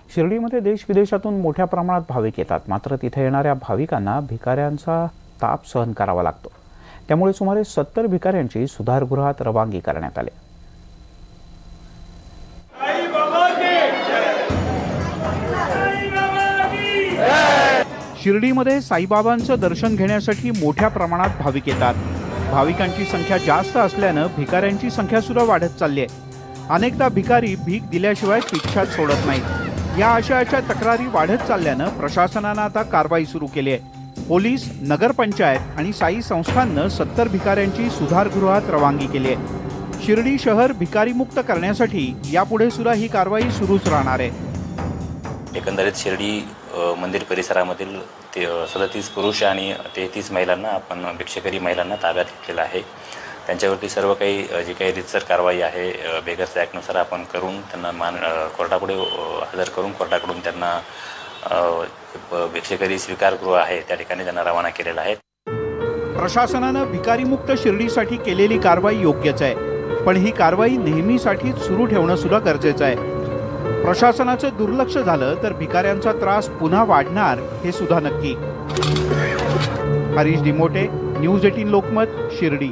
शिर्डीमध्ये देश विदेशातून मोठ्या प्रमाणात भाविक येतात, मात्र तिथे येणाऱ्या भाविकांना भिकाऱ्यांचा ताप सहन करावा लागतो। त्यामुळे सुमारे 70 भिकाऱ्यांची सुधारगृहात रवानगी करण्यात आली। शिर्डीमध्ये साईबाबांचं दर्शन घेण्यासाठी मोठ्या प्रमाणात भाविक येतात। भाविकांची संख्या जास्त असल्यानं भिकाऱ्यांची संख्या सुद्धा वाढत चालली आहे। अनेकदा भिकारी भीक दिल्याशिवाय पिच्छाच सोडत नाहीत। या आशयाच्या तक्रारी वाढत चालल्यानं प्रशासनानं आता कारवाई सुरू केली आहे। पोलीस, नगरपंचायत आणि साई संस्थांनं 70 भिकाऱ्यांची सुधारगृहात रवानगी केली आहे। शिर्डी शहर भिकारीमुक्त करण्यासाठी यापुढे सुद्धा ही कारवाई सुरूच राहणार आहे। एकंदरीत शिर्डी मंदिर परिसरामधील 37 पुरुष आणि 33 महिलांना आपण भिक्षेकरी महिलांना ताब्यात घेतलेला आहे। त्यांच्यावरती सर्व काही जी काही रीतसर कारवाई आहे बेगर्स ॲक्टनुसार आपण करून त्यांना कोर्टापुढे हजर करून कोर्टाकडून त्यांना भिक्षेकरी स्वीकारगृह आहे त्या ठिकाणी त्यांना रवाना केलेला आहे। प्रशासनानं भिकारीमुक्त शिर्डीसाठी केलेली कारवाई योग्यच आहे, पण ही कारवाई नेहमीसाठी सुरू ठेवणं सुद्धा गरजेचं आहे। प्रशासनाचं दुर्लक्ष झालं तर भिकाऱ्यांचा त्रास पुन्हा वाढणार हे सुद्धा नक्की। हरीश डिमोटे, न्यूज 18 लोकमत, शिर्डी।